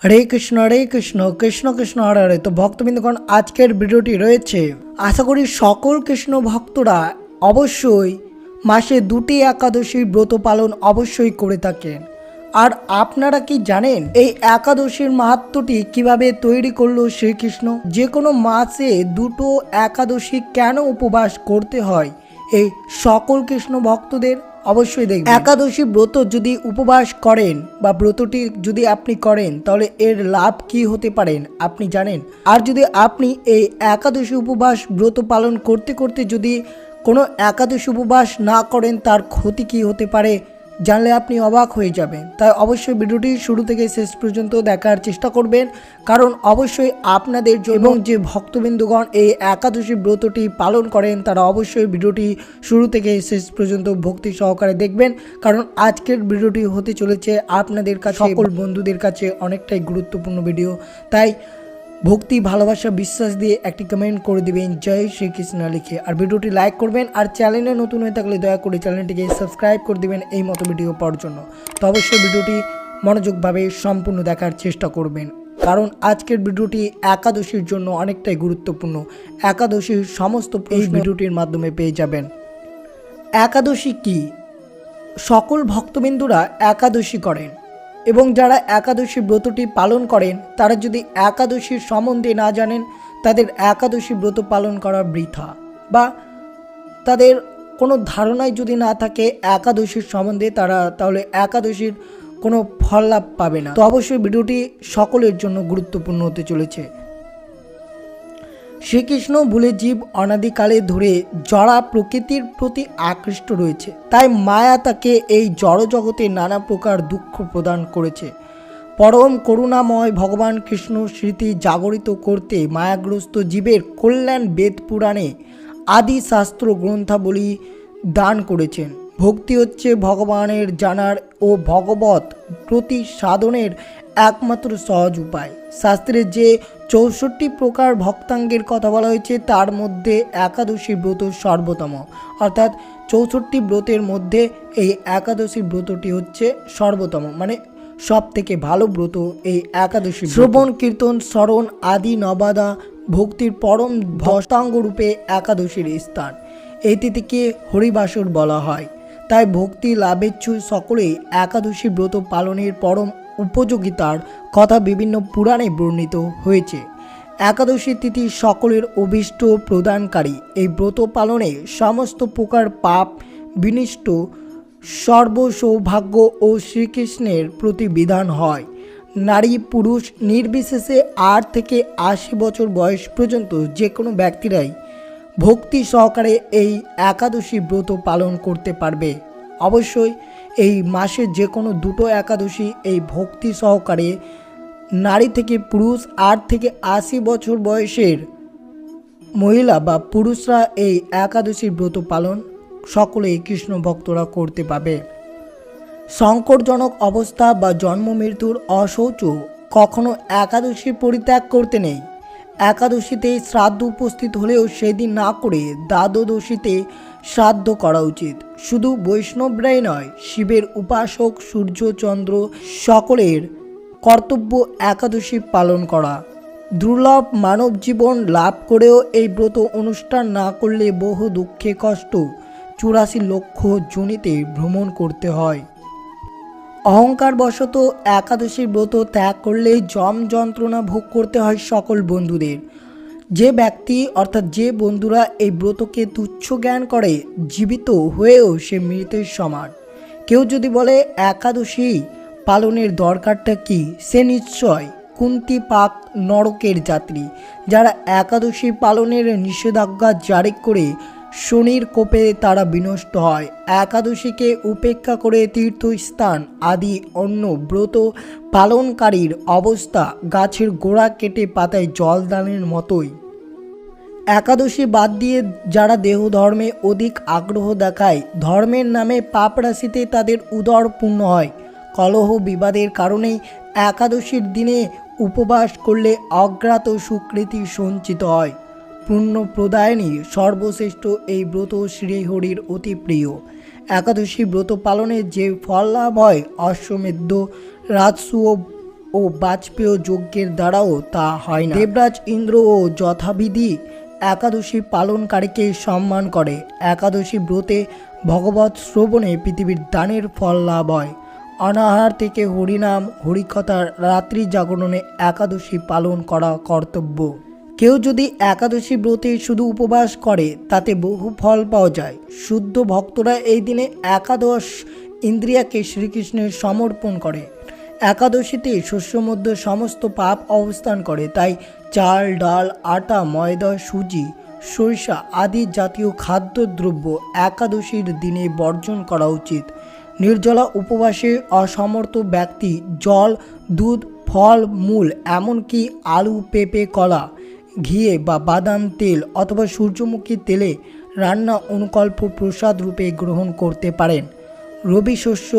হরে কৃষ্ণ কৃষ্ণ কৃষ্ণ হরে হরে। তো ভক্তবৃন্দগণ, আজকের ভিডিওটি রয়েছে, আশা করি সকল কৃষ্ণ ভক্তরা অবশ্যই মাসে দুটি একাদশীর ব্রত পালন অবশ্যই করে থাকেন। আর আপনারা কি জানেন এই একাদশীর মাহাত্ম্যটি কিভাবে তৈরি করলো শ্রীকৃষ্ণ? যে কোনো মাসে দুটো একাদশী কেন উপবাস করতে হয় এই সকল কৃষ্ণ ভক্তদের অবশ্যই দেখবেন। একাদশী ব্রত যদি উপবাস করেন বা ব্রতটি যদি আপনি করেন তাহলে এর লাভ কি হতে পারেন আপনি জানেন? আর যদি আপনি এই একাদশী উপবাস ব্রত পালন করতে করতে যদি কোনো একাদশী উপবাস না করেন তার ক্ষতি কি হতে পারে জানলে আপনি অবাক হয়ে যাবেন। তাই অবশ্যই ভিডিওটি শুরু থেকে শেষ পর্যন্ত দেখার চেষ্টা করবেন, কারণ অবশ্যই আপনাদের এবং যে ভক্তবৃন্দগণ এই একাদশী ব্রতটি পালন করেন তারা অবশ্যই ভিডিওটি শুরু থেকে শেষ পর্যন্ত ভক্তি সহকারে দেখবেন, কারণ আজকের ভিডিওটি হতে চলেছে আপনাদের কাছে সকল বন্ধুদের কাছে অনেকটাই গুরুত্বপূর্ণ ভিডিও। তাই ভক্তি ভালোবাসা বিশ্বাস দিয়ে একটি কমেন্ট করে দিবেন জয় শ্রীকৃষ্ণ লিখে, আর ভিডিওটি লাইক করবেন, আর চ্যানেলে নতুন হয়ে থাকলে দয়া করে চ্যানেলটিকে সাবস্ক্রাইব করে দিবেন এই মতো ভিডিও পাওয়ার জন্য। তো অবশ্যই ভিডিওটি মনোযোগভাবে সম্পূর্ণ দেখার চেষ্টা করবেন, কারণ আজকের ভিডিওটি একাদশীর জন্য অনেকটাই গুরুত্বপূর্ণ। একাদশীর সমস্ত এই ভিডিওটির মাধ্যমে পেয়ে যাবেন। একাদশী কি? সকল ভক্তবিন্দুরা একাদশী করেন এবং যারা একাদশী ব্রতটি পালন করেন তারা যদি একাদশীর সম্বন্ধে না জানেন তাদের একাদশী ব্রত পালন করা বৃথা, বা তাদের কোনো ধারণাই যদি না থাকে একাদশীর সম্বন্ধে তাহলে একাদশীর কোনো ফল লাভ পাবে না। তো অবশ্যই ভিডিওটি সকলের জন্য গুরুত্বপূর্ণ হতে চলেছে। শ্রীকৃষ্ণ ভুলে জীব অনাদিকালে ধরে জড়া প্রকৃতির প্রতি আকৃষ্ট রয়েছে, তাই মায়া তাকে এই জড়জগতে নানা প্রকার দুঃখ প্রদান করেছে। পরম করুণাময় ভগবান কৃষ্ণ স্মৃতি জাগরিত করতে মায়াগ্রস্ত জীবের কল্যাণ বেদ পুরাণে আদি শাস্ত্র গ্রন্থাবলী দান করেছেন। ভক্তি হচ্ছে ভগবানের জানার ও ভগবত প্রতি সাধনের একমাত্র সহজ উপায়। শাস্ত্রে যে 64 প্রকার ভক্তাঙ্গের কথা বলা হয়েছে তার মধ্যে একাদশী ব্রত সর্বোত্তম, অর্থাৎ 64 ব্রতের মধ্যে এই একাদশী ব্রতটি হচ্ছে সর্বোত্তম, মানে সব থেকে ভালো ব্রত এই একাদশী। শ্রবণ কীর্তন স্মরণ আদি নবাদা ভক্তির পরম ধস্তাঙ্গ রূপে একাদশীর স্থান। এই তিথিকে হরিবাসর বলা হয়। তাই ভক্তি লাভেচ্ছু সকলেই একাদশী ব্রত পালনের পরম উপযোগিতার কথা বিভিন্ন পুরাণে বর্ণিত হয়েছে। একাদশী তিথি সকলের অভীষ্ট প্রদানকারী। এই ব্রত পালনে সমস্ত প্রকার পাপ বিনষ্ট, সর্বসৌভাগ্য ও শ্রীকৃষ্ণের প্রতি বিধান হয়। নারী পুরুষ নির্বিশেষে 8 থেকে 80 বছর বয়স পর্যন্ত যে কোনো ব্যক্তিরাই ভক্তি সহকারে এই একাদশী ব্রত পালন করতে পারবে। অবশ্যই এই মাসে যে কোনো দুটো একাদশী এই ভক্তি সহকারে নারী থেকে পুরুষ 8 থেকে 80 বছর বয়সের মহিলা বা পুরুষরা এই একাদশী ব্রত পালন সকলেই কৃষ্ণ ভক্তরা করতে পাবে। সংকটজনক অবস্থা বা জন্ম মৃত্যুর অশৌচ কখনো একাদশী পরিত্যাগ করতে নেই। একাদশীতে শ্রাদ্ধ উপস্থিত হলেও সেদিন না করে দ্বাদশীতে শ্রাদ্ধ করা উচিত। শুধু বৈষ্ণবরাই নয়, শিবের উপাসক সূর্য চন্দ্র সকলের কর্তব্য একাদশী পালন করা। দুর্লভ মানব জীবন লাভ করেও এই ব্রত অনুষ্ঠান না করলে বহু দুঃখে কষ্ট 84 লক্ষ যোনিতে ভ্রমণ করতে হয়। অহংকারবশত একাদশী ব্রত ত্যাগ করলে যম যন্ত্রণা ভোগ করতে হয় সকল বন্ধুদের। যে ব্যক্তি অর্থাৎ যে বন্ধুরা এই ব্রতকে তুচ্ছ জ্ঞান করে জীবিত হয়েও সে মৃতের সমান। কেউ যদি বলে একাদশী পালনের দরকারটা কি, সে নিশ্চয় কুন্তি পাক নরকের যাত্রী। যারা একাদশী পালনের নিষেধাজ্ঞা জারি করে শনির কোপে তারা বিনষ্ট হয়। একাদশীকে উপেক্ষা করে তীর্থস্থান আদি অন্য ব্রত পালনকারীর অবস্থা গাছের গোড়া কেটে পাতায় জল দানের মতোই। একাদশী বাদ দিয়ে যারা দেহ ধর্মে অধিক আগ্রহ দেখায় ধর্মের নামে পাপ রাশিতে তাদের উদর পূর্ণ হয়। কলহ বিবাদের কারণেই একাদশীর দিনে উপবাস করলে অজ্ঞাত সুকৃতি সঞ্চিত হয়। পুণ্য প্রদায়নী সর্বশ্রেষ্ঠ এই ব্রত শ্রীহরির অতি প্রিয়। একাদশী ব্রত পালনে যে ফল লাভ হয় অশ্বমেধ রাজসূয় ও বাজপেয় যজ্ঞের দ্বারাও তা হয় না। দেবরাজ ইন্দ্র ও যথাবিধি একাদশী পালনকারীকে সম্মান করে। একাদশী ব্রতে ভগবত শ্রবণে পৃথিবীর দানের ফল লাভ হয়। অনাহার থেকে হরিনাম হরিকথার রাত্রি জাগরণে একাদশী পালন করা কর্তব্য। কেউ যদি একাদশী ব্রতে শুধু উপবাস করে তাতে বহু ফল পাওয়া যায়। শুদ্ধ ভক্তরা এই দিনে একাদশ ইন্দ্রিয়াকে শ্রীকৃষ্ণের সমর্পণ করে। একাদশীতে শস্যর মধ্যে সমস্ত পাপ অবস্থান করে, তাই চাল ডাল আটা ময়দা সুজি সরিষা আদি জাতীয় খাদ্যদ্রব্য একাদশীর দিনে বর্জন করা উচিত। নির্জলা উপবাসে অসমর্থ ব্যক্তি জল দুধ ফল মূল এমনকি আলু পেঁপে কলা ঘিয়ে বা বাদাম তেল অথবা সূর্যমুখী তেলে রান্না অনুকল্প প্রসাদ রূপে গ্রহণ করতে পারেন। রবি শস্য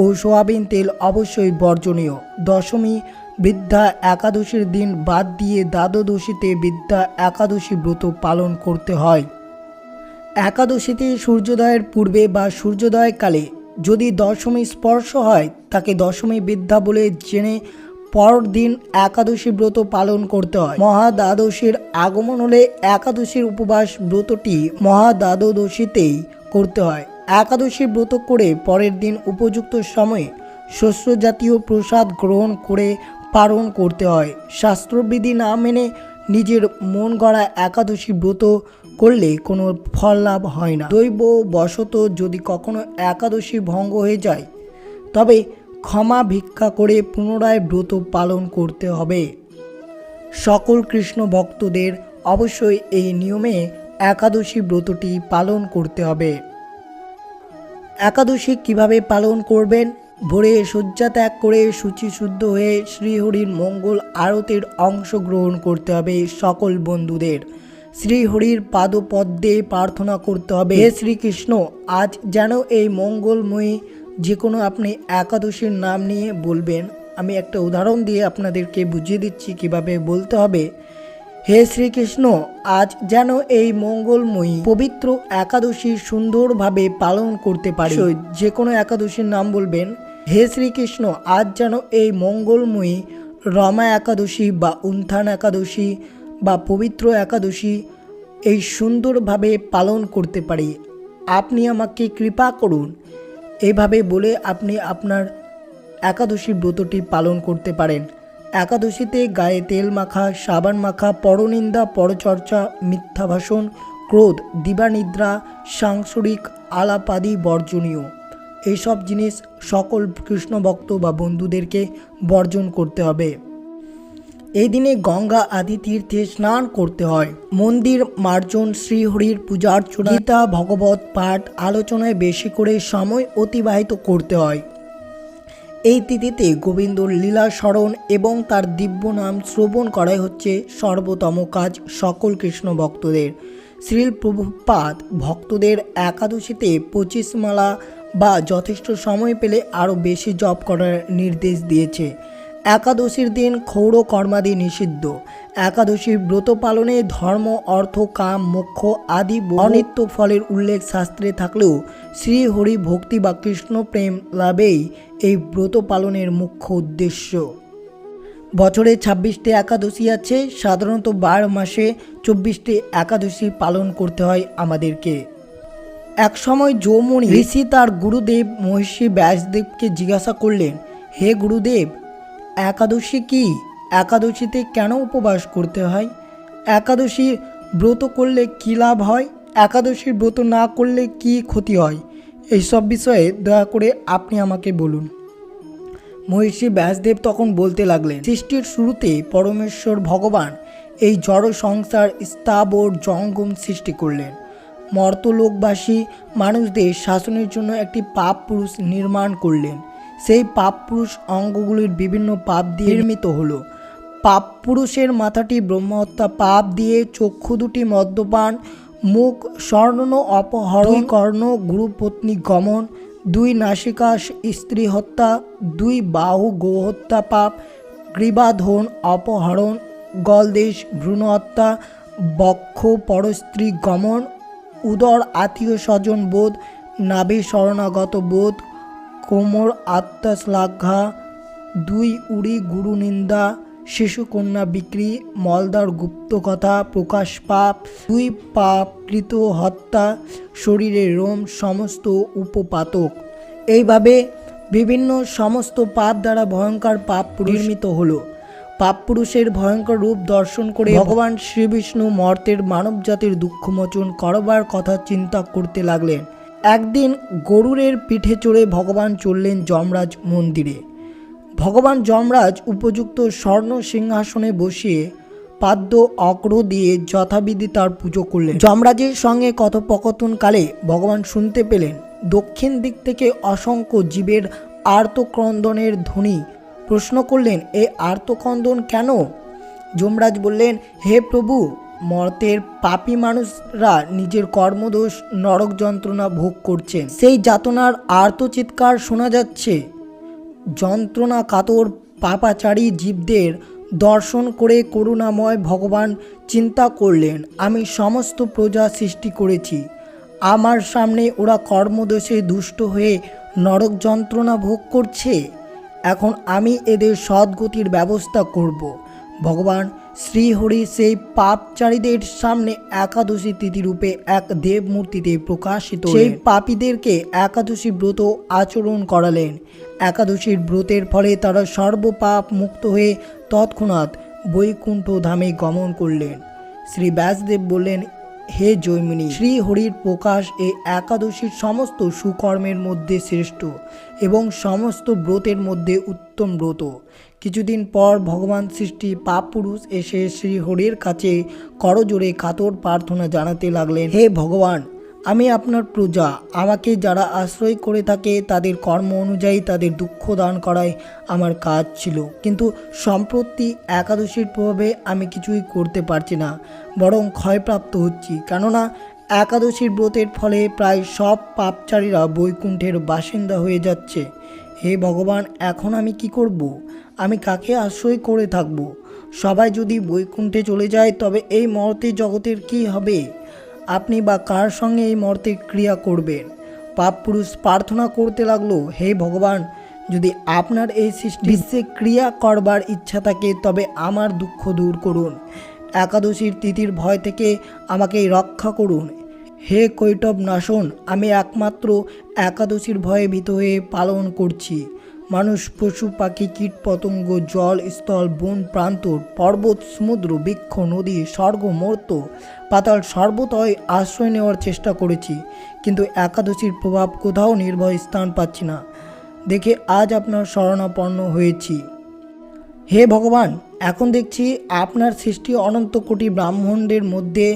ও সোয়াবিন তেল অবশ্যই বর্জনীয়। দশমী বৃদ্ধা একাদশীর দিন বাদ দিয়ে দ্বাদশীতে বৃদ্ধা একাদশী ব্রত পালন করতে হয়। একাদশীতে সূর্যোদয়ের পূর্বে বা সূর্যোদয়কালে যদি দশমী স্পর্শ হয় তাকে দশমী বৃদ্ধা বলে জেনে পরদিন একাদশী ব্রত পালন করতে হয়। মহাদ্বাদশীর আগমন হলে একাদশীর উপবাস ব্রতটি মহাদ্বাদশীতেই করতে হয়। একাদশী ব্রত করে পরের দিন উপযুক্ত সময়ে শস্য জাতীয় প্রসাদ গ্রহণ করে পালন করতে হয়। শাস্ত্রবিধি না মেনে নিজের মন গড়া একাদশী ব্রত করলে কোনো ফল লাভ হয় না। দৈব বশত যদি কখনো একাদশী ভঙ্গ হয়ে যায় তবে ক্ষমা ভিক্ষা করে পুনরায় ব্রত পালন করতে হবে। সকল কৃষ্ণ ভক্তদের অবশ্যই এই নিয়মে একাদশী ব্রতটি পালন করতে হবে। একাদশী কিভাবে পালন করবেন? ভোরে শয্যা ত্যাগ করে শুচিশুদ্ধ হয়ে শ্রীহরির মঙ্গল আরতির অংশগ্রহণ করতে হবে। সকল বন্ধুদের শ্রীহরির পাদপদ্মে প্রার্থনা করতে হবে, হে শ্রীকৃষ্ণ আজ যেন এই মঙ্গলময়ী যে কোনো আপনি একাদশীর নাম নিয়ে বলবেন। আমি একটা উদাহরণ দিয়ে আপনাদেরকে বুঝিয়ে দিচ্ছি কিভাবে বলতে হবে। হে শ্রীকৃষ্ণ আজ যেন এই মঙ্গলময়ী পবিত্র একাদশী সুন্দরভাবে পালন করতে পারি। যে কোনো একাদশীর নাম বলবেন। হে শ্রীকৃষ্ণ আজ যেন এই মঙ্গলময়ী রমা একাদশী বা উত্থান একাদশী বা পবিত্র একাদশী এই সুন্দরভাবে পালন করতে পারি, আপনি আমাকে কৃপা করুন। এইভাবে বলে আপনি আপনার একাদশী ব্রতটি পালন করতে পারেন। একাদশীতে গায়ে তেল মাখা সাবান মাখা পরনিন্দা পরচর্চা মিথ্যা ভাষণ ক্রোধ দিবানিদ্রা সাংসারিক আলাপাদি বর্জনীয়। এইসব জিনিস সকল কৃষ্ণ ভক্ত বা বন্ধুদেরকে বর্জন করতে হবে। এই দিনে গঙ্গা আদি তীর্থে স্নান করতে হয়। মন্দির মার্জন শ্রীহরির পূজা অর্চনা গীতা ভগবত পাঠ আলোচনায় বেশি করে সময় অতিবাহিত করতে হয়। এই তিথিতে গোবিন্দর লীলা স্মরণ এবং তার দিব্য নাম শ্রবণ করাই হচ্ছে সর্বোত্তম কাজ সকল কৃষ্ণ ভক্তদের। শ্রীল প্রভুপাদ ভক্তদের একাদশীতে 25 মালা বা যথেষ্ট সময় পেলে আরও বেশি জপ করার নির্দেশ দিয়েছে। একাদশীর দিন ক্ষৌর কর্মাদি নিষিদ্ধ। একাদশীর ব্রত পালনে ধর্ম অর্থ কাম মোক্ষ আদি অনিত্য ফলের উল্লেখ শাস্ত্রে থাকলেও শ্রীহরি ভক্তি বা কৃষ্ণ প্রেম লাভেই এই ব্রত পালনের মুখ্য উদ্দেশ্য। বছরে 26টি একাদশী আছে। সাধারণত 12 মাসে 24টি একাদশী পালন করতে হয় আমাদেরকে। এক সময় যৌমনি ঋষি তার গুরুদেব মহর্ষি ব্যাসদেবকে জিজ্ঞাসা করলেন, হে গুরুদেব একাদশী কি? একাদশীতে কেন উপবাস করতে হয়? একাদশী ব্রত করলে কী লাভ হয়? একাদশীর ব্রত না করলে কি ক্ষতি হয়? এইসব বিষয়ে দয়া করে আপনি আমাকে বলুন। মহর্ষি ব্যাসদেব তখন বলতে লাগলেন, সৃষ্টির শুরুতে পরমেশ্বর ভগবান এই জড় সংসার স্থাবর জঙ্গম সৃষ্টি করলেন। মর্তলোকবাসী মানুষদের শাসনের জন্য একটি পাপ পুরুষ নির্মাণ করলেন। সেই পাপ পুরুষ অঙ্গগুলির বিভিন্ন পাপ দিয়ে নির্মিত হলো। পাপ পুরুষের মাথাটি ব্রহ্মহত্যা পাপ দিয়ে, চক্ষু দুটি মদ্যপান, মুখ স্বর্ণ অপহরণ, কর্ণ গুরুপত্নী গমন, 2 নাসিকা স্ত্রী হত্যা, 2 বাহু গোহত্যা পাপ, গ্রীবাধন অপহরণ, গলদেশ ভ্রূণ হত্যা, বক্ষ পরস্ত্রী গমন, উদর আত্মীয় স্বজন বোধ, নাভি শরণাগত বোধ, কোমর আত্মশ্লাঘা, 2 উড়ি গুরু নিন্দা, শিশুকন্যা বিক্রি, মলদার গুপ্তকথা, প্রকাশ পাপ, 2 পাপকৃত হত্যা, শরীরের রোম, সমস্ত উপপাতক। এইভাবে বিভিন্ন সমস্ত পাপ দ্বারা ভয়ঙ্কর পাপ নির্মিত হলো। পাপ পুরুষের ভয়ঙ্কর রূপ দর্শন করে ভগবান শ্রীবিষ্ণু মর্তের মানবজাতির দুঃখমোচন করবার কথা চিন্তা করতে লাগলেন। একদিন গরুরের পিঠে চড়ে ভগবান চললেন যমরাজ মন্দিরে। ভগবান যমরাজ উপযুক্ত স্বর্ণ সিংহাসনে বসিয়ে পাদ্য অক্র দিয়ে যথাবিধি তার পুজো করলেন। যমরাজের সঙ্গে কথোপকথনকালে ভগবান শুনতে পেলেন দক্ষিণ দিক থেকে অসংখ্য জীবের আর্তক্রন্দনের ধ্বনি। প্রশ্ন করলেন, এ আর্তক্রন্দন কেন? যমরাজ বললেন, হে প্রভু, মর্তের পাপী মানুষরা নিজের কর্মদোষ নরক যন্ত্রণা ভোগ করছেন, সেই যাতনার আর্তচিৎকার শোনা যাচ্ছে। যন্ত্রণা কাতর পাপাচারী জীবদের দর্শন করে করুণাময় ভগবান চিন্তা করলেন, আমি সমস্ত প্রজা সৃষ্টি করেছি, আমার সামনে ওরা কর্মদোষে দুষ্ট হয়ে নরক যন্ত্রণা ভোগ করছে। এখন আমি এদের সদ্গতির ব্যবস্থা করব। ভগবান শ্রীহরি সেই পাপচারীদের সামনে একাদশী তিথি রূপে এক দেবমূর্তিতে প্রকাশিত সেই পাপীদেরকে একাদশী ব্রত আচরণ করালেন। একাদশীর ব্রতের ফলে তারা সর্বপাপ মুক্ত হয়ে তৎক্ষণাৎ বৈকুণ্ঠ ধামে গমন করলেন। শ্রী ব্যাসদেব বললেন, হে জৈমিনী, শ্রীহরির প্রকাশ এই একাদশীর সমস্ত সুকর্মের মধ্যে শ্রেষ্ঠ এবং সমস্ত ব্রতের মধ্যে উত্তম ব্রত। কিছুদিন পর ভগবান সৃষ্টি পাপ পুরুষ এসে শ্রীহরির কাছে করজোড়ে কাতর প্রার্থনা জানাতে লাগলেন, হে ভগবান, আমি আপনার প্রজা, আমাকে যারা আশ্রয় করে থাকে তাদের কর্ম অনুযায়ী তাদের দুঃখ দান করাই আমার কাজ ছিল, কিন্তু সম্প্রতি একাদশীর প্রভাবে আমি কিছুই করতে পারছি না, বরং ক্ষয়প্রাপ্ত হচ্ছি। কেননা একাদশীর ব্রতের ফলে প্রায় সব পাপচারীরা বৈকুণ্ঠের বাসিন্দা হয়ে যাচ্ছে। হে ভগবান, এখন আমি কি করব? আমি কাকে আশ্রয় করে থাকব? সবাই যদি বৈকুণ্ঠে চলে যায় তবে এই মর্তে জগতের কি হবে? আপনি বা কার সঙ্গে এই মর্তে ক্রিয়া করবেন? পাপ পুরুষ প্রার্থনা করতে লাগলো, হে ভগবান, যদি আপনার এই সৃষ্টি বিশ্বে ক্রিয়া করবার ইচ্ছা থাকে তবে আমার দুঃখ দূর করুন, একাদশীর তিথির ভয় থেকে আমাকে রক্ষা করুন। হে কৈটব নাশন, আমি একমাত্র একাদশীর ভয়ে ভীত হয়ে পালন করছি। মানুষ, পশু পাখি, কীট পতঙ্গ, জল স্থল, বন প্রান্তর, পর্বত, সমুদ্র, বৃক্ষ, নদী, স্বর্গ, মর্ত্য, পাতাল সর্বতই আশ্রয় নেওয়ার চেষ্টা করেছি, কিন্তু একাদশীর প্রভাব কোথাও নির্ভয় স্থান পাচ্ছি না। দেখে আজ আপনার শরণাপন্ন হয়েছি। হে ভগবান, এখন দেখছি আপনার সৃষ্টি অনন্ত কোটি ব্রাহ্মণদের মধ্যে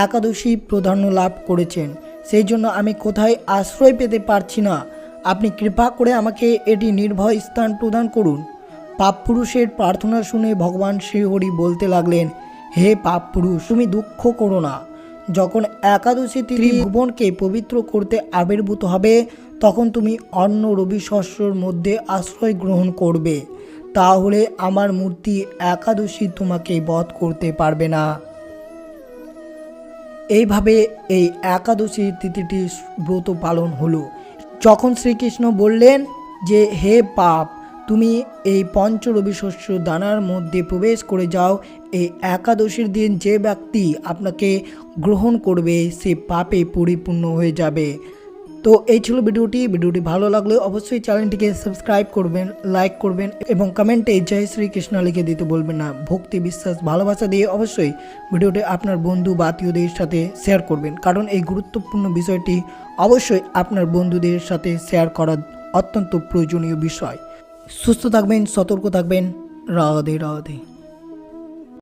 একাদশী প্রাধান্য লাভ করেছেন, সেই জন্য আমি কোথায় আশ্রয় পেতে পারছি না। আপনি কৃপা করে আমাকে এটি নির্ভয় স্থান প্রদান করুন। পাপ পুরুষের প্রার্থনা শুনে ভগবান শ্রীহরি বলতে লাগলেন, হে পাপ পুরুষ, তুমি দুঃখ করো না। যখন একাদশী তিথি ভুবনকে পবিত্র করতে আবির্ভূত হবে তখন তুমি অন্য রবি শস্যর মধ্যে আশ্রয় গ্রহণ করবে, তাহলে আমার মূর্তি একাদশী তোমাকে বধ করতে পারবে না। এইভাবে এই একাদশী তিথিটি ব্রত পালন হলো। যখন শ্রীকৃষ্ণ বললেন যে, হে পাপ, তুমি এই পঞ্চরবি শস্য দানার মধ্যে প্রবেশ করে যাও, এই একাদশীর দিন যে ব্যক্তি আপনাকে গ্রহণ করবে সে পাপে পরিপূর্ণ হয়ে যাবে। তো এই ছিল ভিডিওটি ভালো লাগলে অবশ্যই চ্যানেলটিকে সাবস্ক্রাইব করবেন, লাইক করবেন এবং কমেন্টে জয় শ্রীকৃষ্ণ লিখে দিতে বলবেন না। ভক্তি, বিশ্বাস, ভালোবাসা দিয়ে অবশ্যই ভিডিওটি আপনার বন্ধু বা আত্মীয়দের সাথে শেয়ার করবেন, কারণ এই গুরুত্বপূর্ণ বিষয়টি অবশ্যই আপনার বন্ধুদের সাথে শেয়ার করা অত্যন্ত প্রয়োজনীয় বিষয়। সুস্থ থাকবেন, সতর্ক থাকবেন। রাধে রাধে।